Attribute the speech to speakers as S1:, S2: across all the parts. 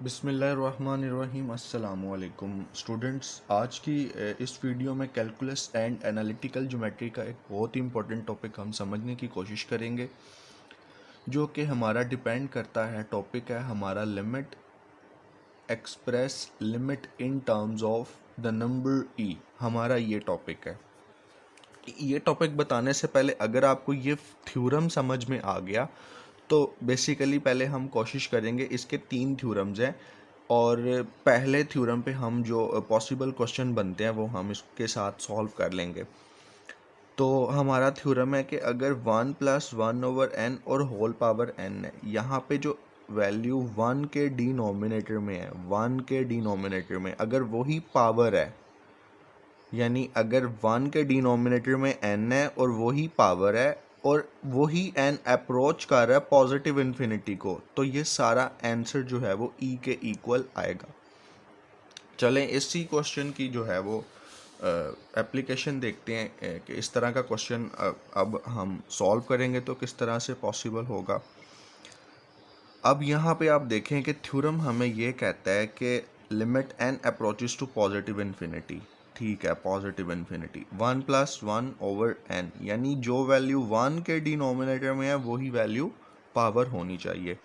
S1: बिस्मिल्लाहिर्रहमानिर्रहीम अस्सलामुअलैकुम स्टूडेंट्स। आज की इस वीडियो में कैलकुलस एंड एनालिटिकल ज्योमेट्री का एक बहुत ही इंपॉर्टेंट टॉपिक हम समझने की कोशिश करेंगे, जो कि हमारा डिपेंड करता है। टॉपिक है हमारा limit express limit in terms of the number ई। हमारा ये टॉपिक है। ये टॉपिक बताने से पहले अगर आपको ये थ्योरम समझ में आ गया तो बेसिकली पहले हम कोशिश करेंगे। इसके 3 थ्योरम्स हैं और पहले थ्योरम पे हम जो पॉसिबल क्वेश्चन बनते हैं वो हम इसके साथ सॉल्व कर लेंगे। तो हमारा थ्योरम है कि अगर 1+1/n और होल पावर n है, यहाँ पे जो वैल्यू 1 के डिनोमिनेटर में है, 1 के डिनोमिनेटर में अगर वही पावर है, यानी अगर 1 के डिनोमिनेटर में n है और वही पावर है और वही n अप्रोच कर रहा है पॉजिटिव इन्फिनिटी को, तो ये सारा आंसर जो है वो e के इक्वल आएगा। चलें इसी क्वेश्चन की जो है वो एप्लीकेशन देखते हैं कि इस तरह का क्वेश्चन अब हम सॉल्व करेंगे तो किस तरह से पॉसिबल होगा। अब यहाँ पे आप देखें कि थ्योरम हमें ये कहता है कि limit n approaches to positive infinity. ठीक है, पॉजिटिव इन्फिनिटी 1+1/n, यानी जो वैल्यू 1 के डिनोमिनेटर में है वही वैल्यू पावर होनी चाहिए।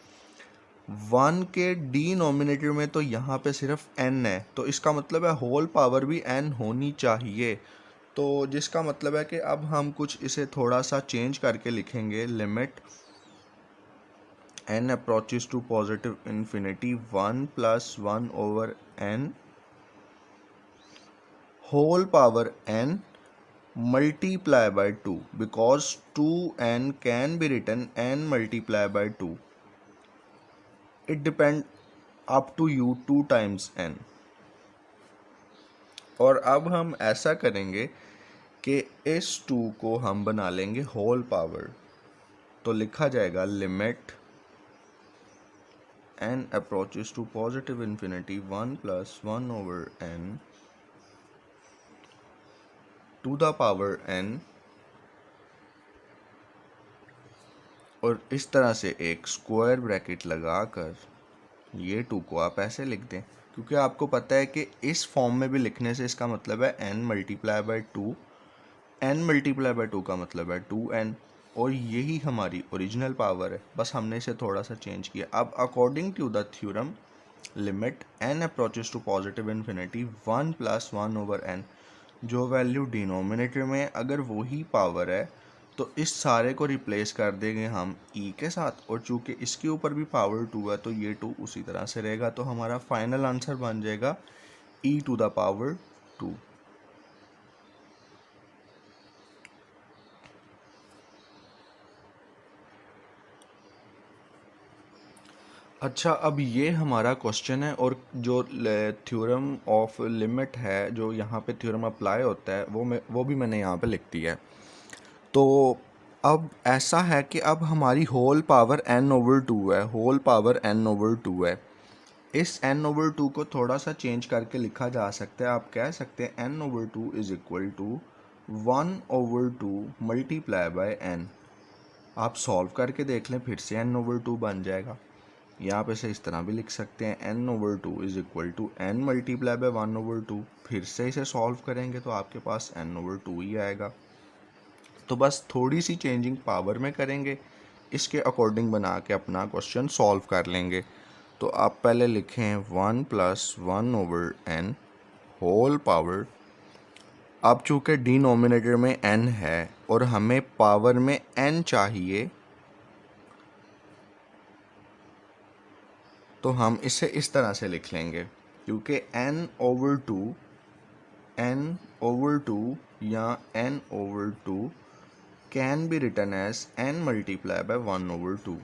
S1: 1 के डिनोमिनेटर में तो यहाँ पे सिर्फ n है, तो इसका मतलब है होल पावर भी n होनी चाहिए। तो जिसका मतलब है कि अब हम कुछ इसे थोड़ा सा चेंज करके लिखेंगे। Limit n approaches to positive infinity 1+1/n whole power n multiply by 2, because 2n can be written n multiply by 2. It depend up to you 2 times n। और अब हम ऐसा करेंगे कि इस 2 को हम बना लेंगे होल पावर। तो लिखा जाएगा limit n approaches to positive infinity 1+1/n to the power n, और इस तरह से एक स्क्वायर ब्रैकेट लगाकर ये 2 को आप ऐसे लिख दें, क्योंकि आपको पता है कि इस फॉर्म में भी लिखने से इसका मतलब है n multiply bye 2। n multiply bye 2 का मतलब है 2n, और यही हमारी ओरिजिनल पावर है, बस हमने इसे थोड़ा सा चेंज किया। अब according to the theorem limit n approaches to positive infinity 1+1/n, जो वैल्यू डिनोमिनेटर में है अगर वही पावर है तो इस सारे को रिप्लेस कर देंगे हम e के साथ, और चूंकि इसके ऊपर भी पावर 2 है तो ये 2 उसी तरह से रहेगा। तो हमारा फाइनल आंसर बन जाएगा e⁻²। अच्छा, अब ये हमारा क्वेश्चन है और जो थ्योरम ऑफ लिमिट है जो यहाँ पे थ्योरम अप्लाई होता है वो भी मैंने यहाँ पे लिख दिया है। तो अब ऐसा है कि अब हमारी होल पावर n/2 है, होल पावर n/2 है। इस n/2 को थोड़ा सा चेंज करके लिखा जा सकता है। आप कह सकते हैं n/2 is equal to 1/2 multiply by n। आप सॉल्व करके देख लें, फिर से n/2 बन जाएगा। यहाँ पे से इस तरह भी लिख सकते हैं n/2 is equal to n multiply by 1/2। फिर से इसे सॉल्व करेंगे तो आपके पास n/2 ही आएगा। तो बस थोड़ी सी चेंजिंग पावर में करेंगे, इसके अकॉर्डिंग बना के अपना क्वेश्चन सॉल्व कर लेंगे। तो आप पहले लिखें 1+1/n होल पावर। अब चूँकि डिनोमिनेटर में n है और हमें पावर में n चाहिए, तो हम इसे इस तरह से लिख लेंगे, क्योंकि n/2 या n/2 can be written as n multiply by 1/2।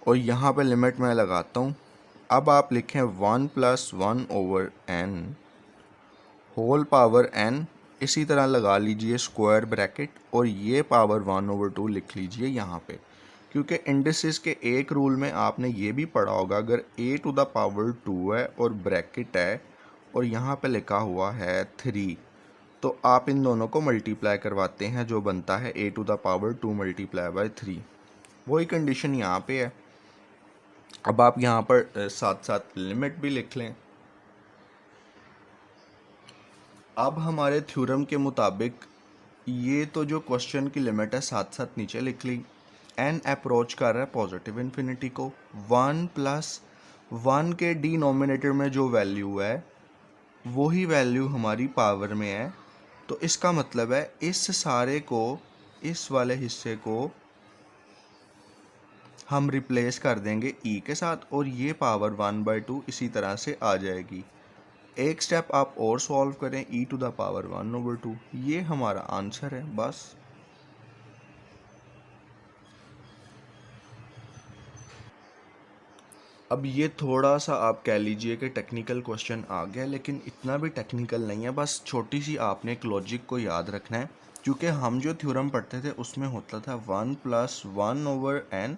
S1: और यहाँ पे लिमिट मैं लगाता हूँ। अब आप लिखें 1+1/n होल पावर n, इसी तरह लगा लीजिए स्क्वायर ब्रैकेट, और ये पावर 1/2 लिख लीजिए यहाँ पे, क्योंकि इंडिसेस के एक रूल में आपने ये भी पढ़ा होगा, अगर a⁻2 है और ब्रैकेट है और यहाँ पे लिखा हुआ है 3, तो आप इन दोनों को मल्टीप्लाई करवाते हैं, जो बनता है a⁻2 मल्टीप्लाई बाय 3। वही कंडीशन यहाँ पे है। अब आप यहाँ पर साथ साथ लिमिट भी लिख लें। अब हमारे थ्योरम के मुताबिक ये तो जो क्वेश्चन की लिमिट है साथ साथ नीचे लिख ली। एन अप्रोच कर रहा है पॉजिटिव इन्फिनिटी को, 1+1 के डिनोमिनेटर में जो वैल्यू है वही वैल्यू हमारी पावर में है। तो इसका मतलब है इस सारे को, इस वाले हिस्से को हम रिप्लेस कर देंगे e के साथ और ये पावर 1/2 इसी तरह से आ जाएगी। एक स्टेप आप और सॉल्व करें, e⁻² 1/2, ये हमारा आंसर है बस। अब ये थोड़ा सा आप कह लीजिए कि टेक्निकल क्वेश्चन आ गया, लेकिन इतना भी टेक्निकल नहीं है। बस छोटी सी आपने एक लॉजिक को याद रखना है, क्योंकि हम जो थ्योरम पढ़ते थे उसमें होता था 1+1/n,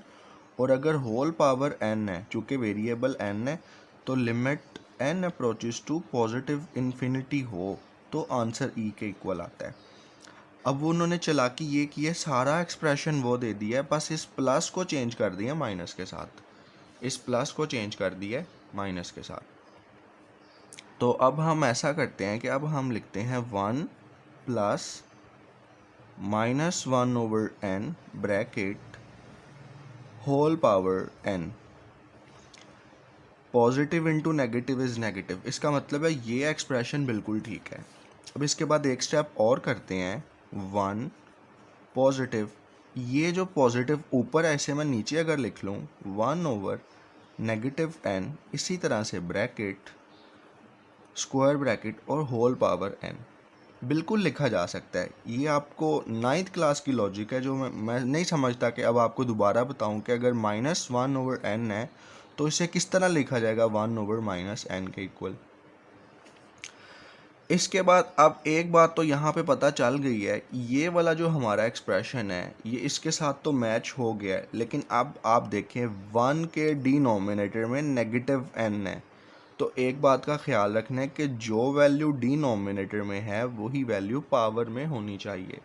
S1: और अगर होल पावर n है, चूँकि वेरिएबल n है, तो limit n approaches to positive infinity हो तो आंसर e के इक्वल आता है। अब वो उन्होंने चालाकी ये की है, सारा एक्सप्रेशन वो दे दिया है, बस इस प्लस को चेंज कर दिया माइनस के साथ, इस प्लस को चेंज कर दिया माइनस के साथ। तो अब हम ऐसा करते हैं कि अब हम लिखते हैं 1+-1/n bracket whole power n। Positive into negative is negative, इसका मतलब है ये एक्सप्रेशन बिल्कुल ठीक है। अब इसके बाद एक स्टेप और करते हैं, 1 पॉजिटिव, ये जो पॉजिटिव ऊपर ऐसे मैं नीचे अगर लिख लूँ 1/-n, इसी तरह से ब्रैकेट, स्क्वायर ब्रैकेट और होल पावर n बिल्कुल लिखा जा सकता है। ये आपको 9th क्लास की लॉजिक है, जो मैं नहीं समझता कि अब आपको दोबारा बताऊं कि अगर -1/n है तो इसे किस तरह लिखा जाएगा 1/-n के इक्वल। इसके बाद अब एक बात तो यहाँ पे पता चल गई है, ये वाला जो हमारा एक्सप्रेशन है ये इसके साथ तो मैच हो गया है, लेकिन अब आप देखें 1 के डिनोमिनेटर में -n है। तो एक बात का ख्याल रखना है कि जो वैल्यू डिनोमिनेटर में है वही वैल्यू पावर में होनी चाहिए।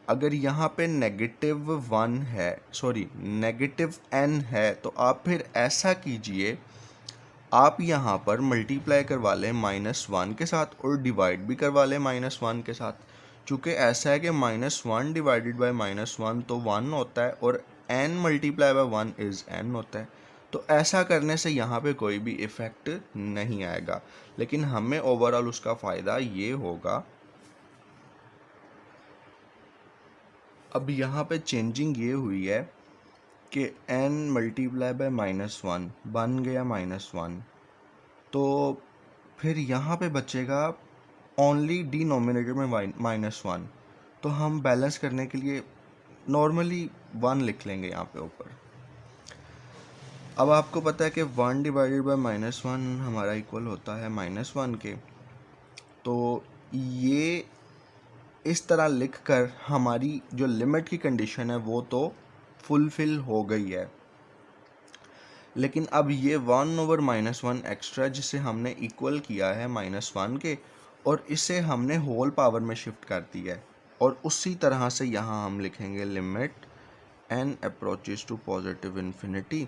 S1: अगर यहाँ पे -1 है, सॉरी -n है, तो आप फिर ऐसा कीजिए, आप यहाँ पर मल्टीप्लाई करवा लें -1 के साथ और डिवाइड भी करवा लें -1 के साथ। चूँकि ऐसा है कि -1 डिवाइडेड बाई -1 तो 1 होता है और n multiply by 1 is n होता है। तो ऐसा करने से यहाँ पे कोई भी इफ़ेक्ट नहीं आएगा, लेकिन हमें ओवरऑल उसका फ़ायदा ये होगा। अब यहाँ पे चेंजिंग ये हुई है कि n मल्टीप्लाई बाय -1 बन गया -1, तो फिर यहाँ पे बचेगा ओनली डिनोमिनेटर में -1। तो हम बैलेंस करने के लिए नॉर्मली 1 लिख लेंगे यहाँ पे ऊपर। अब आपको पता है कि 1 डिवाइडेड बाय -1 हमारा इक्वल होता है -1 के। तो ये इस तरह लिखकर हमारी जो लिमिट की कंडीशन है वो तो फुलफ़िल हो गई है। लेकिन अब ये 1/-1 एक्स्ट्रा जिसे हमने इक्वल किया है -1 के, और इसे हमने होल पावर में शिफ्ट कर दिया है, और उसी तरह से यहाँ हम लिखेंगे limit n approaches to positive infinity,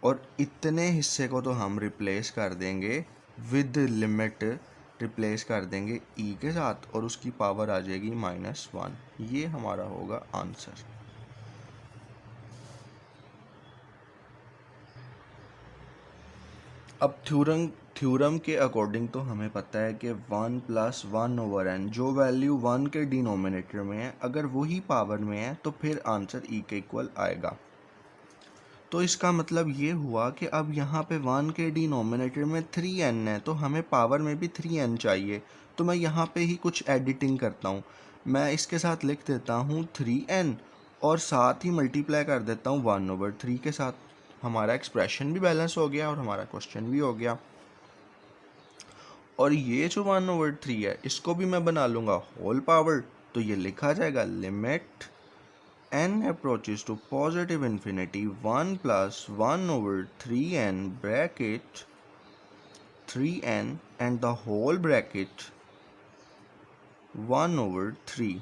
S1: और इतने हिस्से को तो हम रिप्लेस कर देंगे विद लिमिट, रिप्लेस कर देंगे e के साथ, और उसकी पावर आ जाएगी -1। ये हमारा होगा आंसर। अब थ्योरम के अकॉर्डिंग तो हमें पता है कि 1+1/n जो वैल्यू 1 के डिनोमिनेटर में है, अगर वही पावर में है तो फिर आंसर e के इक्वल आएगा। तो इसका मतलब ये हुआ कि अब यहाँ पे 1 के डिनोमिनेटर में 3n है, तो हमें पावर में भी 3n चाहिए। तो मैं यहाँ पे ही कुछ एडिटिंग करता हूँ, मैं इसके साथ लिख देता हूँ 3n और साथ ही मल्टीप्लाई कर देता हूँ 1/3 के साथ। हमारा एक्सप्रेशन भी बैलेंस हो गया और हमारा क्वेश्चन भी हो गया। और ये जो 1/3 है इसको भी मैं बना लूँगा होल पावर, तो ये लिखा जाएगा limit n approaches to positive infinity 1+1/3n bracket 3n and the whole bracket 1/3।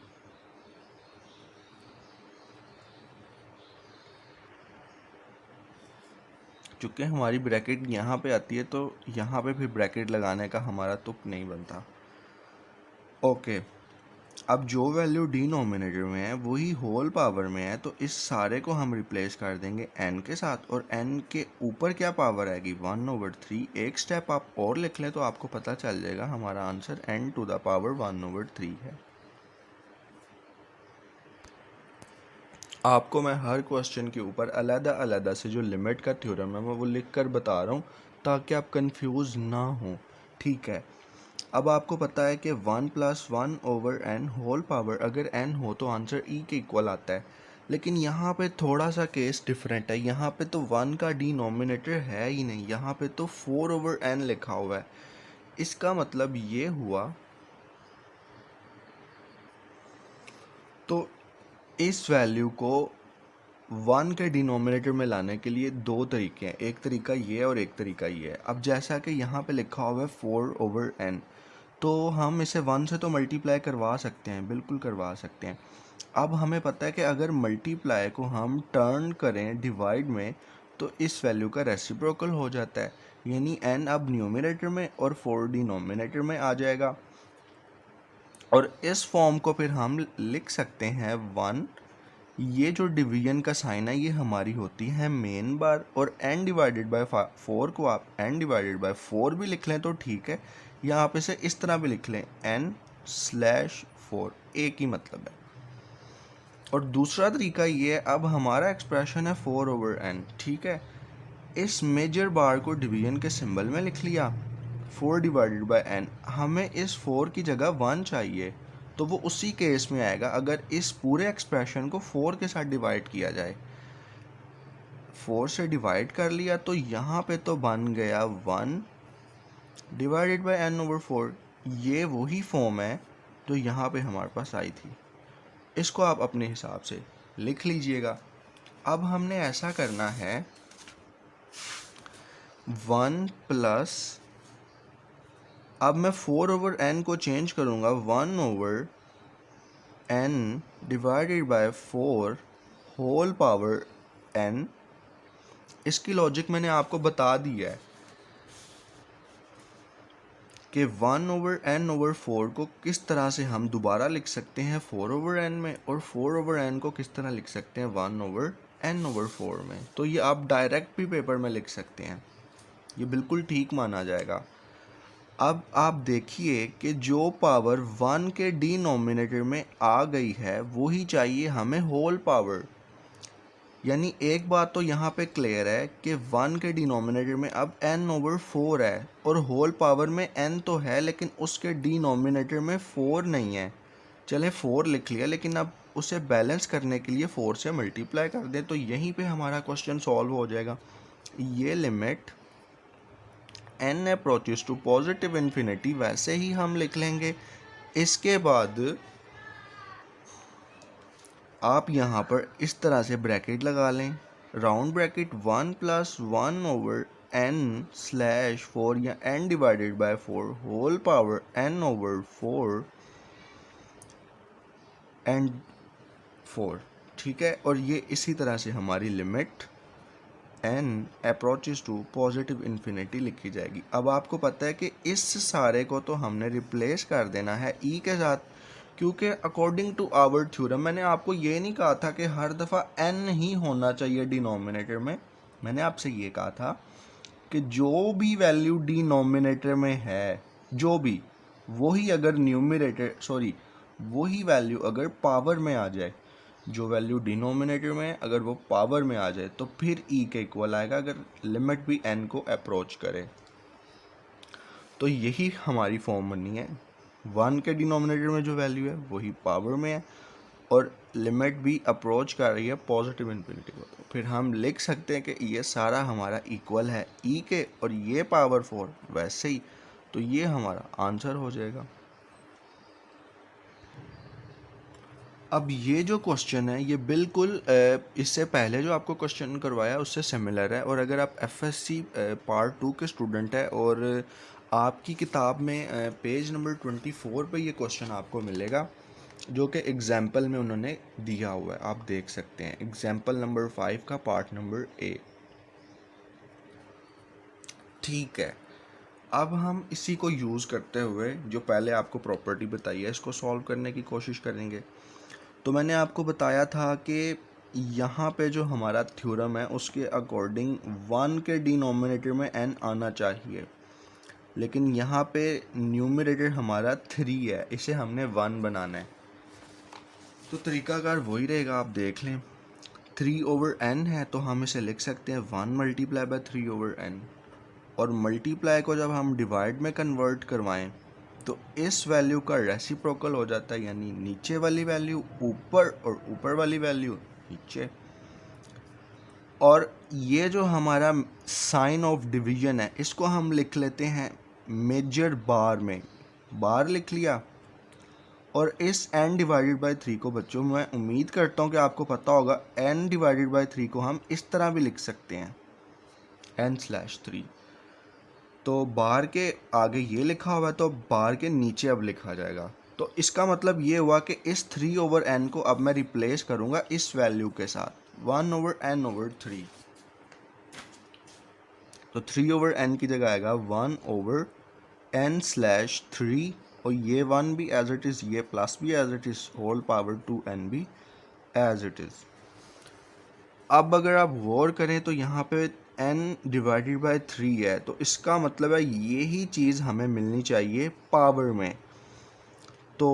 S1: चूँकि हमारी ब्रैकेट यहाँ पे आती है तो यहाँ पे फिर ब्रैकेट लगाने का हमारा तुक नहीं बनता। ओके, अब जो वैल्यू डिनोमिनेटर में है वही होल पावर में है, तो इस सारे को हम रिप्लेस कर देंगे n के साथ, और n के ऊपर क्या पावर आएगी 1/3। एक स्टेप आप और लिख लें तो आपको पता चल जाएगा हमारा answer n to the power 1/3 है। आपको मैं हर क्वेश्चन के ऊपर अलग से जो लिमिट का थ्योरम है मैं वो लिख कर बता रहा हूँ ताकि आप कंफ्यूज ना हो, ठीक है। अब आपको पता है कि 1 + 1/n होल पावर अगर n हो तो आंसर e के इक्वल आता है, लेकिन यहाँ पे थोड़ा सा केस डिफरेंट है। यहाँ पे तो 1 का डिनोमिनेटर है ही नहीं, यहाँ पे तो 4/n लिखा हुआ है। इसका मतलब ये हुआ, तो इस वैल्यू को 1 के डिनोमिनेटर में लाने के लिए दो तरीके हैं, एक तरीका ये और एक तरीका ये है। अब जैसा कि यहाँ पे लिखा हुआ है 4/n, तो हम इसे 1 से तो मल्टीप्लाई करवा सकते हैं, बिल्कुल करवा सकते हैं। अब हमें पता है कि अगर मल्टीप्लाई को हम टर्न करें डिवाइड में तो इस वैल्यू का रेसिप्रोकल हो जाता है, यानी n अब न्यूमरेटर में और 4 डिनोमिनेटर में आ जाएगा। और इस फॉर्म को फिर हम लिख सकते हैं 1, ये जो डिवीजन का साइन है ये हमारी होती है मेन बार, और n डिवाइडेड बाय 4 को आप n डिवाइडेड बाय 4 भी लिख लें तो ठीक है, या आप इसे इस तरह भी लिख लें n/4, एक ही मतलब है। और दूसरा तरीका ये है, अब हमारा एक्सप्रेशन है 4/n, ठीक है। इस मेजर बार को डिवीजन के सिंबल में लिख लिया 4 डिवाइडेड बाय n, हमें इस 4 की जगह 1 चाहिए, तो वो उसी केस में आएगा अगर इस पूरे एक्सप्रेशन को 4 के साथ डिवाइड किया जाए। 4 से डिवाइड कर लिया तो यहाँ पे तो बन गया 1 डिवाइडेड बाय n/4। ये वही फॉर्म है जो यहाँ पे हमारे पास आई थी, इसको आप अपने हिसाब से लिख लीजिएगा। अब हमने ऐसा करना है 1 प्लस, अब मैं 4/n को चेंज करूँगा 1/n divided by 4 whole power n। इसकी लॉजिक मैंने आपको बता दिया है कि 1/n/4 को किस तरह से हम दोबारा लिख सकते हैं 4/n में, और 4/n को किस तरह लिख सकते हैं 1/n/4 में। तो ये आप डायरेक्ट भी पेपर में लिख सकते हैं, ये बिल्कुल ठीक माना जाएगा। अब आप देखिए कि जो पावर 1 के डिनोमिनेटर में आ गई है वही चाहिए हमें होल पावर, यानी एक बात तो यहाँ पे क्लियर है कि 1 के डिनोमिनेटर में अब n/4 है, और होल पावर में n तो है लेकिन उसके डिनोमिनेटर में 4 नहीं है। चलें 4 लिख लिया, लेकिन अब उसे बैलेंस करने के लिए 4 से मल्टीप्लाई कर दें, तो यहीं पे हमारा क्वेश्चन सॉल्व हो जाएगा। ये limit n approaches to positive infinity वैसे ही हम लिख लेंगे। इसके बाद आप यहाँ पर इस तरह से ब्रैकेट लगा लें, राउंड ब्रैकेट 1 + 1/n/4 या n divided by 4 whole power n/4 and 4, ठीक है। और ये इसी तरह से हमारी limit n approaches to positive infinity लिखी जाएगी। अब आपको पता है कि इस सारे को तो हमने रिप्लेस कर देना है e के साथ, क्योंकि अकॉर्डिंग टू आवर थ्योरम मैंने आपको ये नहीं कहा था कि हर दफ़ा n ही होना चाहिए डिनोमिनेटर में। मैंने आपसे ये कहा था कि जो भी वैल्यू डिनोमिनेटर में है, जो भी, वही अगर वही वैल्यू अगर पावर में आ जाए, जो वैल्यू डिनोमिनेटर में है अगर वो पावर में आ जाए तो फिर e के इक्वल आएगा अगर लिमिट भी n को अप्रोच करे। तो यही हमारी फॉर्म बनी है, 1 के डिनोमिनेटर में जो वैल्यू है वही पावर में है और लिमिट भी अप्रोच कर रही है पॉजिटिव इन्फिनिटी को, तो फिर हम लिख सकते हैं कि ये सारा हमारा इक्वल है e के, और ये पावर 4 वैसे ही, तो ये हमारा आंसर हो जाएगा। अब ये जो क्वेश्चन है ये बिल्कुल इससे पहले जो आपको क्वेश्चन करवाया उससे सिमिलर है, और अगर आप FSC पार्ट 2 के स्टूडेंट हैं और आपकी किताब में पेज नंबर 24 पे ये क्वेश्चन आपको मिलेगा जो कि एग्जाम्पल में उन्होंने दिया हुआ है, आप देख सकते हैं एग्जाम्पल नंबर 5 का पार्ट नंबर A। ठीक है, अब हम इसी को यूज़ करते हुए जो पहले आपको प्रॉपर्टी बताई है इसको सॉल्व करने की कोशिश करेंगे। तो मैंने आपको बताया था कि यहाँ पे जो हमारा थ्योरम है उसके अकॉर्डिंग 1 के डिनोमिनेटर में n आना चाहिए, लेकिन यहाँ पे न्यूमरेटर हमारा 3 है, इसे हमने 1 बनाना है। तो तरीकाकार वही रहेगा, आप देख लें 3/n है तो हम इसे लिख सकते हैं 1 मल्टीप्लाई बाय 3/n, और मल्टीप्लाई को जब हम डिवाइड में कन्वर्ट करवाएं तो इस वैल्यू का रेसिप्रोकल हो जाता है, यानी नीचे वाली वैल्यू ऊपर और ऊपर वाली वैल्यू नीचे। और ये जो हमारा साइन ऑफ डिवीजन है इसको हम लिख लेते हैं मेजर बार में, बार लिख लिया। और इस n डिवाइडेड बाई 3 को बच्चों मैं उम्मीद करता हूँ कि आपको पता होगा n डिवाइडेड बाई 3 को हम इस तरह भी लिख सकते हैं n/3। तो बार के आगे ये लिखा हुआ है तो बार के नीचे अब लिखा जाएगा। तो इसका मतलब ये हुआ कि इस 3/n को अब मैं रिप्लेस करूँगा इस वैल्यू के साथ 1/n/3। तो 3/n की जगह आएगा 1/n/3, और ये 1 भी एज इट इज़, ये प्लस भी as it is, whole power 2n भी एज इट इज़। अब अगर आप गौर करें तो यहाँ पे n डिवाइडेड बाय 3 है, तो इसका मतलब है यही चीज़ हमें मिलनी चाहिए पावर में। तो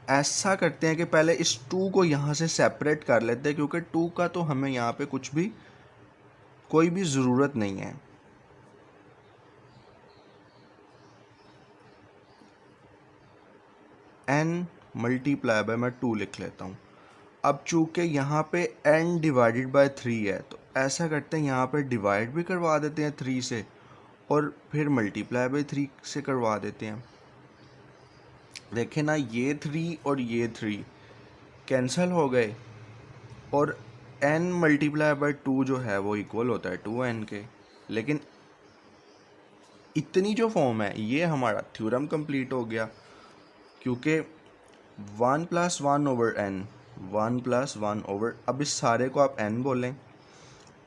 S1: ऐसा करते हैं कि पहले इस 2 को यहाँ से सेपरेट कर लेते हैं, क्योंकि 2 का तो हमें यहाँ पे कुछ भी कोई भी ज़रूरत नहीं है। n मल्टीप्लाई बाय मैं 2 लिख लेता हूँ। अब चूँकि यहाँ पे n डिवाइडेड बाय 3 है तो ऐसा करते हैं यहाँ पे डिवाइड भी करवा देते हैं 3 से, और फिर मल्टीप्लाई बाय 3 से करवा देते हैं। देखें ना, ये 3 और ये 3 कैंसिल हो गए, और n मल्टीप्लाई बाय 2 जो है वो इक्वल होता है 2n के। लेकिन इतनी जो फॉर्म है ये हमारा थ्योरम कंप्लीट हो गया, क्योंकि 1 + 1/n, 1 + 1/, अब इस सारे को आप n बोलें,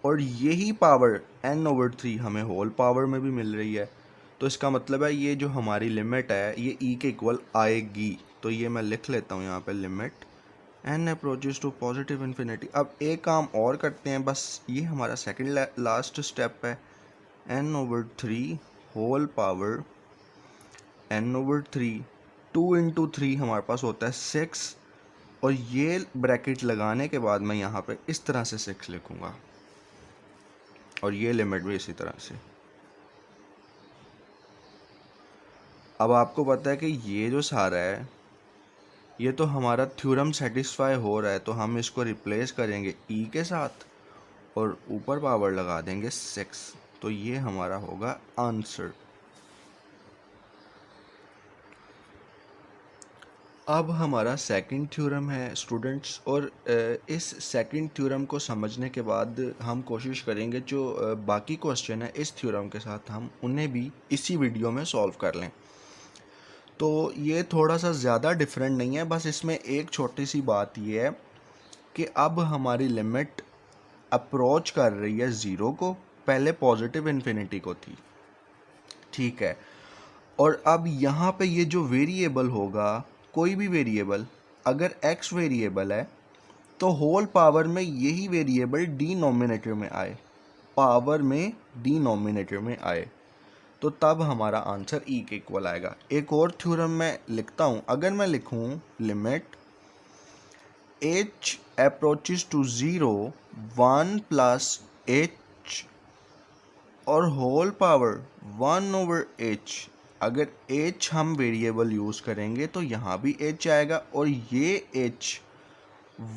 S1: और यही पावर n/3 हमें होल पावर में भी मिल रही है। तो इसका मतलब है ये जो हमारी लिमिट है ये e के इक्वल आएगी। तो ये मैं लिख लेता हूँ यहाँ पे, limit n approaches to positive infinity. अब एक काम और करते हैं, बस ये हमारा सेकंड लास्ट स्टेप है, n/3 होल पावर n/3, 2 × 3 हमारे पास होता है 6, और ये ब्रैकेट लगाने के बाद मैं यहाँ पे इस तरह से 6 लिखूँगा, और ये लिमिट भी इसी तरह से। अब आपको पता है कि ये जो सारा है ये तो हमारा थ्योरम सेटिस्फाई हो रहा है, तो हम इसको रिप्लेस करेंगे e के साथ और ऊपर पावर लगा देंगे 6। तो ये हमारा होगा आंसर। अब हमारा सेकंड थ्योरम है स्टूडेंट्स, और इस सेकंड थ्योरम को समझने के बाद हम कोशिश करेंगे जो बाकी क्वेश्चन है इस थ्योरम के साथ हम उन्हें भी इसी वीडियो में सॉल्व कर लें। तो ये थोड़ा सा ज़्यादा डिफरेंट नहीं है, बस इसमें एक छोटी सी बात ये है कि अब हमारी लिमिट अप्रोच कर रही है ज़ीरो को, पहले पॉजिटिव इन्फिनिटी को थी, ठीक है। और अब यहाँ पे ये जो वेरिएबल होगा, कोई भी वेरिएबल अगर x वेरिएबल है तो होल पावर में यही वेरिएबल डिनोमिनेटर में आए, पावर में डिनोमिनेटर में आए, तो तब हमारा आंसर e के इक्वल आएगा। एक और थ्योरम मैं लिखता हूँ, अगर मैं लिखूँ limit h approaches to 0 1 + h और होल पावर 1/h, अगर h हम वेरिएबल यूज़ करेंगे तो यहाँ भी h आएगा, और ये h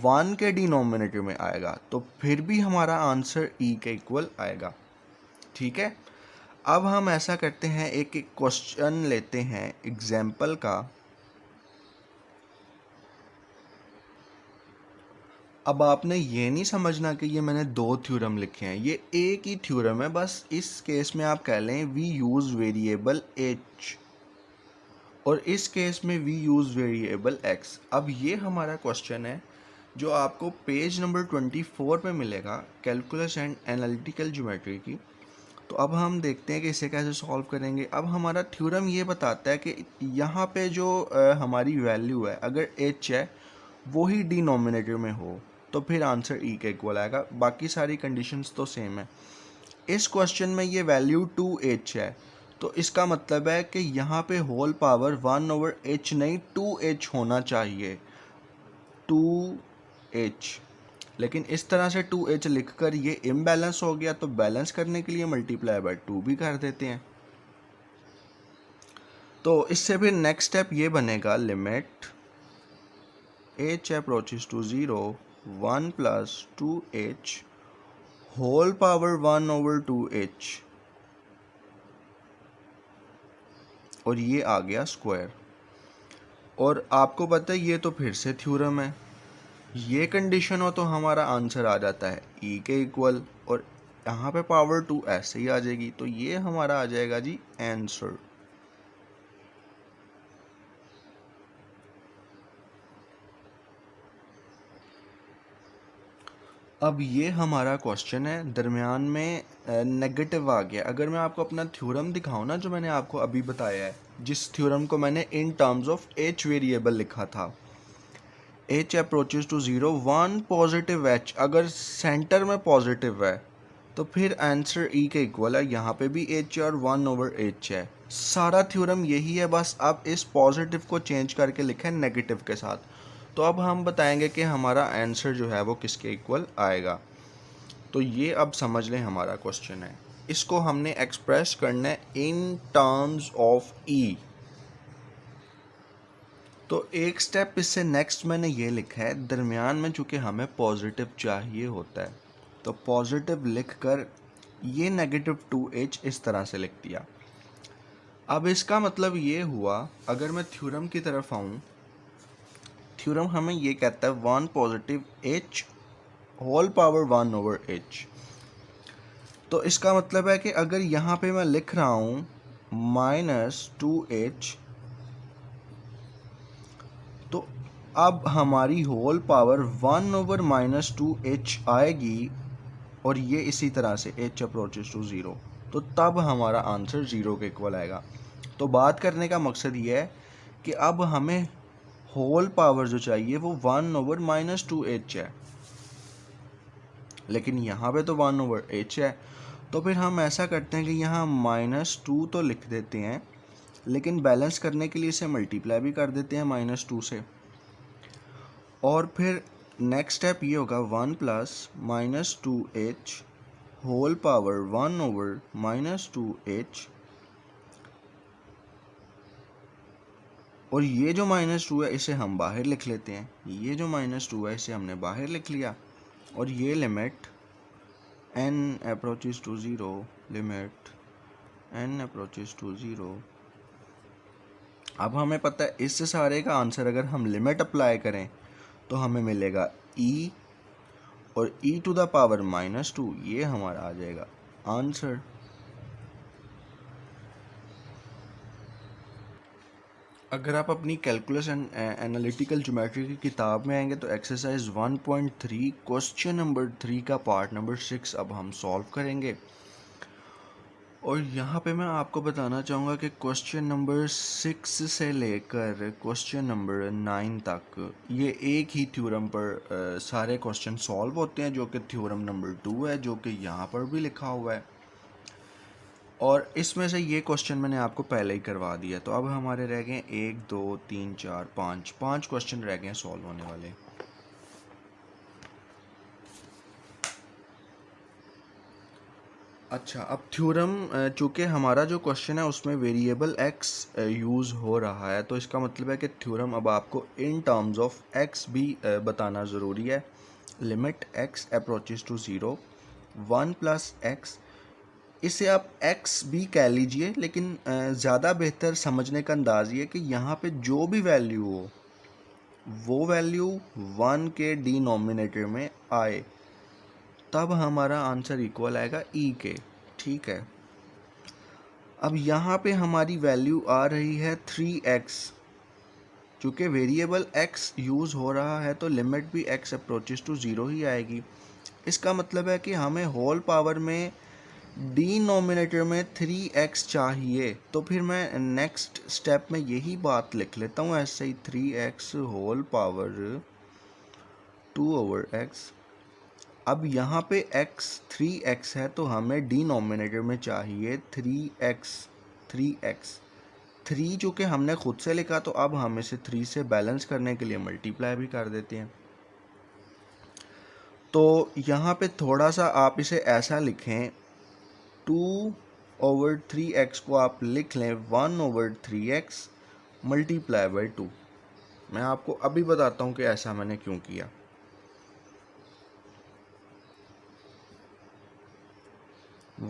S1: 1 के डिनोमिनेटर में आएगा, तो फिर भी हमारा आंसर e के इक्वल आएगा, ठीक है। अब हम ऐसा करते हैं, एक एक क्वेश्चन लेते हैं एग्जाम्पल का। अब आपने ये नहीं समझना कि ये मैंने 2 थ्योरम लिखे हैं, ये एक ही थ्योरम है, बस इस केस में आप कह लें वी यूज़ वेरिएबल h, और इस केस में वी यूज़ वेरिएबल x। अब ये हमारा क्वेश्चन है जो आपको पेज नंबर 24 पे मिलेगा, कैलकुलस एंड एनालिटिकल ज्योमेट्री की। तो अब हम देखते हैं कि इसे कैसे सॉल्व करेंगे। अब हमारा थ्योरम ये बताता है कि यहाँ पे जो हमारी वैल्यू है, अगर h है वो ही डिनोमिनेटर में हो तो फिर आंसर e के इक्वल आएगा। बाकी सारी कंडीशंस तो सेम है। इस क्वेश्चन में ये वैल्यू 2h है, तो इसका मतलब है कि यहाँ पे होल पावर 1/h नहीं 2h होना चाहिए, 2h। लेकिन इस तरह से 2h लिखकर ये इम्बैलेंस हो गया, तो बैलेंस करने के लिए मल्टीप्लाई बाय 2 भी कर देते हैं। तो इससे फिर नेक्स्ट स्टेप ये बनेगा, limit h approaches to 0 1 plus 2h whole power 1/2h, और ये आ गया स्क्वायर। और आपको पता है ये तो फिर से थ्योरम है, ये कंडीशन हो तो हमारा आंसर आ जाता है e के इक्वल, और यहाँ पे पावर 2 ऐसे ही आ जाएगी, तो ये हमारा आ जाएगा जी आंसर। अब ये हमारा क्वेश्चन है, दरमियान में नेगेटिव आ गया। अगर मैं आपको अपना थ्योरम दिखाऊं ना, जो मैंने आपको अभी बताया है, जिस थ्योरम को मैंने in terms of h variable लिखा था, h approaches to 0 1 positive h, अगर सेंटर में पॉजिटिव है तो फिर आंसर e के इक्वल है। यहाँ पे भी h और 1/h है। सारा थ्योरम यही है, बस अब इस पॉजिटिव को चेंज करके लिखा है नेगेटिव के साथ। तो अब हम बताएंगे कि हमारा आंसर जो है वो किसके इक्वल आएगा। तो ये अब समझ लें हमारा क्वेश्चन है, इसको हमने एक्सप्रेस करना है इन टर्म्स ऑफ e। तो एक स्टेप इससे नेक्स्ट मैंने ये लिखा है, दरमियान में चूँकि हमें पॉजिटिव चाहिए होता है, तो पॉजिटिव लिख कर ये नेगेटिव 2h इस तरह से लिख दिया। अब इसका मतलब ये हुआ, अगर मैं थ्योरम की तरफ आऊँ, थ्योरम हमें ये कहता है 1 positive h whole power 1/h। तो इसका मतलब है कि अगर यहाँ पे मैं लिख रहा हूँ -2h, तो अब हमारी होल पावर 1/-2h आएगी, और ये इसी तरह से h अप्रोचेस टू 0, तो तब हमारा आंसर 0 के इक्वल आएगा। तो बात करने का मकसद ये है कि अब हमें होल पावर जो चाहिए वो 1/-2h है, लेकिन यहाँ पे तो 1/h है। तो फिर हम ऐसा करते हैं कि यहाँ -2 तो लिख देते हैं, लेकिन बैलेंस करने के लिए इसे मल्टीप्लाई भी कर देते हैं -2 से। और फिर नेक्स्ट स्टेप ये होगा 1 plus -2h whole power 1/-2h, और ये जो -2 है इसे हम बाहर लिख लेते हैं। ये जो -2 है इसे हमने बाहर लिख लिया, और ये limit n approaches to 0, limit n approaches to 0। अब हमें पता है इस सारे का आंसर अगर हम लिमिट अप्लाई करें तो हमें मिलेगा e, और e टू द पावर -2, ये हमारा आ जाएगा आंसर। अगर आप अपनी कैलकुलस एंड एनालिटिकल ज्योमेट्री की किताब में आएंगे तो एक्सरसाइज 1.3 क्वेश्चन नंबर 3 का पार्ट नंबर 6 अब हम सॉल्व करेंगे। और यहाँ पे मैं आपको बताना चाहूँगा कि क्वेश्चन नंबर 6 से लेकर क्वेश्चन नंबर 9 तक ये एक ही थ्योरम पर सारे क्वेश्चन सॉल्व होते हैं, जो कि थ्योरम नंबर 2 है, जो कि यहाँ पर भी लिखा हुआ है। और इसमें से ये क्वेश्चन मैंने आपको पहले ही करवा दिया। तो अब हमारे रह गए 1 2 3 4 5 क्वेश्चन रह गए सॉल्व होने वाले। अच्छा, अब थ्योरम चूँकि हमारा जो क्वेश्चन है उसमें वेरिएबल x यूज़ हो रहा है, तो इसका मतलब है कि थ्योरम अब आपको इन टर्म्स ऑफ x भी बताना ज़रूरी है। Limit x approaches to 0 1 plus x, इसे आप x भी कह लीजिए, लेकिन ज़्यादा बेहतर समझने का अंदाज़ ये कि यहाँ पे जो भी वैल्यू हो वो वैल्यू 1 के डिनोमिनेटर में आए, तब हमारा आंसर इक्वल आएगा e के। ठीक है, अब यहाँ पे हमारी वैल्यू आ रही है 3x। चूँकि वेरिएबल x यूज़ हो रहा है तो लिमिट भी x अप्रोचेस टू 0 ही आएगी। इसका मतलब है कि हमें होल पावर में डिनोमिनेटर में 3x चाहिए, तो फिर मैं नेक्स्ट स्टेप में यही बात लिख लेता हूँ ऐसे ही, 3x होल पावर 2/x। अब यहाँ पे x 3x है, तो हमें डिनोमिनेटर में चाहिए 3x 3 जो कि हमने खुद से लिखा, तो अब हम इसे 3 से बैलेंस करने के लिए मल्टीप्लाई भी कर देते हैं। तो यहाँ पे थोड़ा सा आप इसे ऐसा लिखें, 2/3x को आप लिख लें 1/3x मल्टीप्लाई बाई 2। मैं आपको अभी बताता हूँ कि ऐसा मैंने क्यों किया।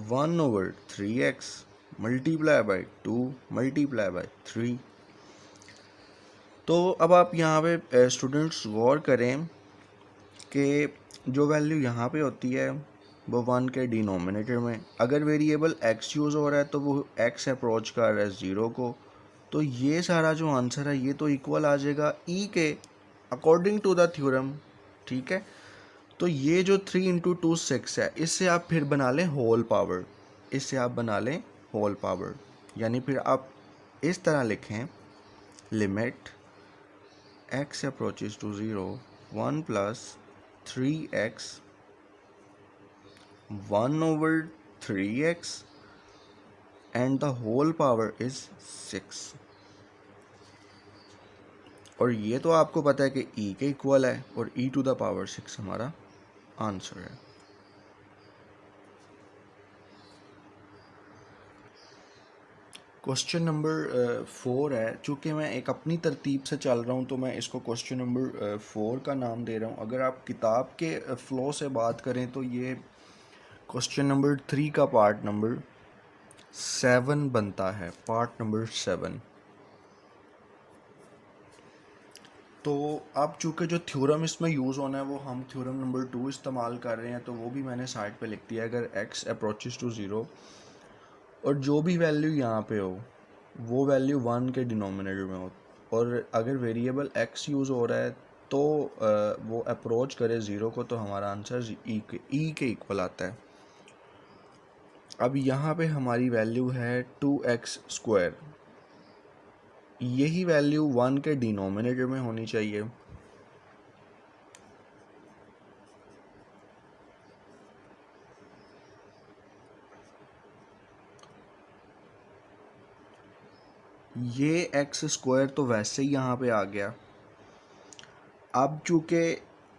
S1: 1/3x multiply by 2 multiply by 3। तो अब आप यहाँ पे स्टूडेंट्स गौर करें कि जो वैल्यू यहाँ पे होती है वो 1 के डिनोमिनेटर में, अगर वेरिएबल x यूज़ हो रहा है तो वो x अप्रोच कर रहा है 0 को, तो ये सारा जो आंसर है ये तो इक्वल आ जाएगा e के अकॉर्डिंग टू द थ्योरम। ठीक है, तो ये जो 3 × 2 6 है, इससे आप फिर बना लें होल पावर, इससे आप बना लें होल पावर, यानी फिर आप इस तरह लिखें, limit x approaches to 0 1 + 3x 1/3x and the whole power is 6। और ये तो आपको पता है कि e के इक्वल है और e⁻⁶ हमारा आंसर है। क्वेश्चन नंबर 4 है, चूँकि मैं एक अपनी तरतीब से चल रहा हूँ तो मैं इसको क्वेश्चन नंबर 4 का नाम दे रहा हूँ। अगर आप किताब के फ़्लो से बात करें तो ये क्वेश्चन नंबर 3 का पार्ट नंबर 7 बनता है, पार्ट नंबर 7। तो अब चूँकि जो थ्योरम इसमें यूज़ होना है वो हम थ्योरम नंबर 2 इस्तेमाल कर रहे हैं, तो वो भी मैंने साइड पे लिख दिया। अगर x अप्रोचेस टू 0 और जो भी वैल्यू यहाँ पे हो वो वैल्यू 1 के डिनोमिनेटर में हो, और अगर वेरिएबल x यूज़ हो रहा है तो वो अप्रोच करे 0 को, तो हमारा आंसर e के इक्वल आता है। अब यहाँ पे हमारी वैल्यू है 2x², यही वैल्यू 1 के डिनोमिनेटर में होनी चाहिए। ये x² तो वैसे ही यहाँ पे आ गया। अब चूँकि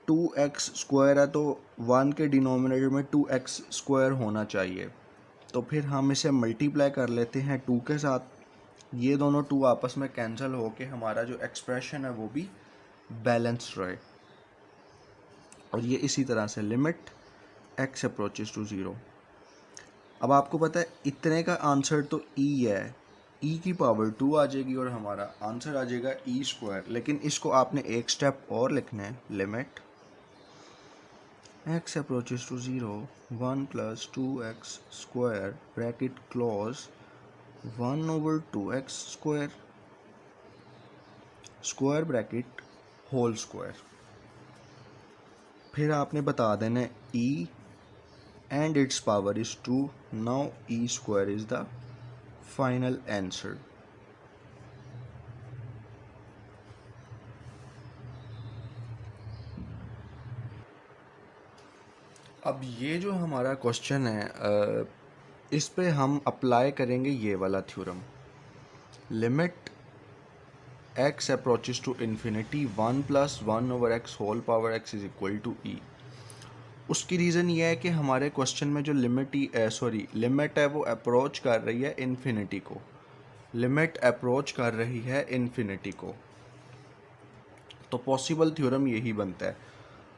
S1: 2x² है तो 1 के डिनोमिनेटर में 2x² होना चाहिए, तो फिर हम इसे मल्टीप्लाई कर लेते हैं 2 के साथ। ये दोनों 2 आपस में कैंसिल होके हमारा जो एक्सप्रेशन है वो भी बैलेंस रहे। और ये इसी तरह से लिमिट x अप्रोचेस टू 0। अब आपको पता है इतने का आंसर तो e है, e की पावर 2 आ जाएगी और हमारा आंसर आ जाएगा e²। लेकिन इसको आपने एक स्टेप और लिखना है, limit x approaches to 0 1 + 2x² bracket close 1/2x² square bracket whole square. फिर आपने बता देना है e and its power is 2। now e² is the final answer। अब ये जो हमारा क्वेश्चन है इस पे हम अप्लाई करेंगे ये वाला theorem, limit x approaches to infinity 1 + 1/x whole power x is equal to e। उसकी रीज़न ये है कि हमारे क्वेश्चन में जो लिमिट है वो अप्रोच कर रही है इन्फिनिटी को, लिमिट अप्रोच कर रही है इन्फिनिटी को, तो पॉसिबल थ्योरम यही बनता है।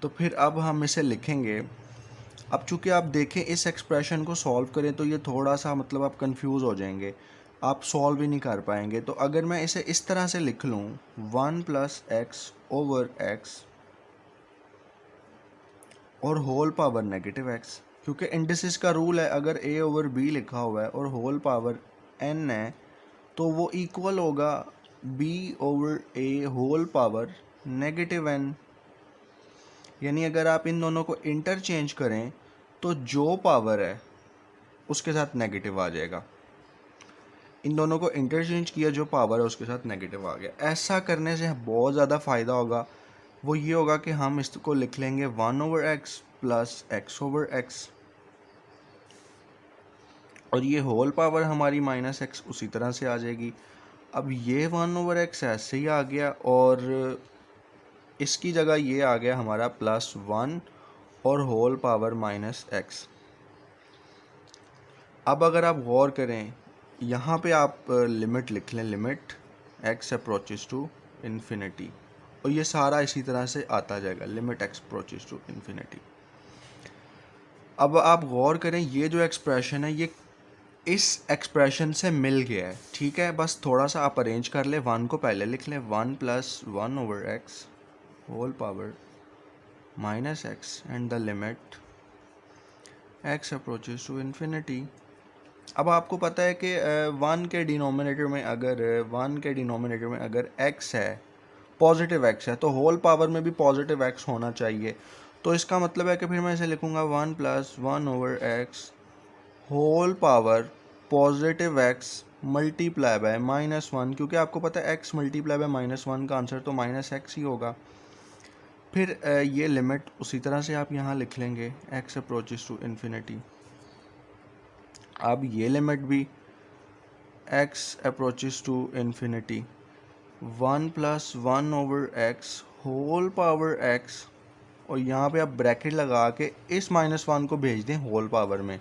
S1: तो फिर अब हम इसे लिखेंगे। अब चूँकि आप देखें इस एक्सप्रेशन को सॉल्व करें तो ये थोड़ा सा मतलब आप कंफ्यूज हो जाएंगे, आप सॉल्व ही नहीं कर पाएंगे। तो अगर मैं इसे इस तरह से लिख लूँ 1 + x/x और होल पावर -x, क्योंकि इंडिसेस का रूल है, अगर a/b लिखा हुआ है और होल पावर n है तो वो इक्वल होगा b/a होल पावर -n। यानी अगर आप इन दोनों को इंटरचेंज करें तो जो पावर है उसके साथ नेगेटिव आ जाएगा। इन दोनों को इंटरचेंज किया, जो पावर है उसके साथ नेगेटिव आ गया। ऐसा करने से बहुत ज़्यादा फ़ायदा होगा। वो ये होगा कि हम इसको लिख लेंगे 1/x प्लस x/x, और ये होल पावर हमारी -x उसी तरह से आ जाएगी। अब ये 1/x ऐसे ही आ गया, और इसकी जगह ये आ गया हमारा +1 और होल पावर -x। अब अगर आप गौर करें, यहाँ पे आप लिमिट लिख लें, limit x approaches to infinity, और ये सारा इसी तरह से आता जाएगा, limit x approaches to infinity. अब आप गौर करें, ये जो एक्सप्रेशन है ये इस एक्सप्रेशन से मिल गया है, ठीक है। बस थोड़ा सा आप अरेंज कर ले, 1 को पहले लिख लें, 1 + 1/x whole power -x and the limit x approaches to infinity. अब आपको पता है कि 1 के डिनोमिनेटर में अगर x है, पॉजिटिव x है, तो होल पावर में भी पॉजिटिव x होना चाहिए। तो इसका मतलब है कि फिर मैं इसे लिखूँगा 1 + 1/x whole power positive x multiply by -1, क्योंकि आपको पता है x मल्टीप्लाई बाय -1 का आंसर तो -x ही होगा। फिर ये लिमिट उसी तरह से आप यहाँ लिख लेंगे, x अप्रोचेस टू इन्फिनिटी। अब ये लिमिट भी x approaches to infinity 1 + 1/x whole power x, और यहाँ पे आप ब्रैकेट लगा के इस -1 को भेज दें होल पावर में।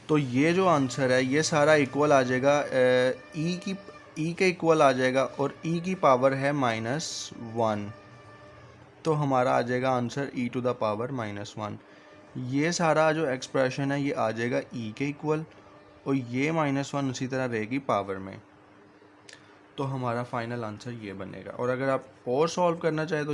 S1: तो ये जो आंसर है ये सारा इक्वल आ जाएगा, e के इक्वल आ जाएगा, और e की पावर है -1, तो हमारा आ जाएगा आंसर e⁻⁻1। ये सारा जो एक्सप्रेशन है ये आ जाएगा e के इक्वल, और ये -1 उसी तरह रहेगी पावर में। तो हमारा फाइनल आंसर ये बनेगा। और अगर आप और सॉल्व करना चाहें तो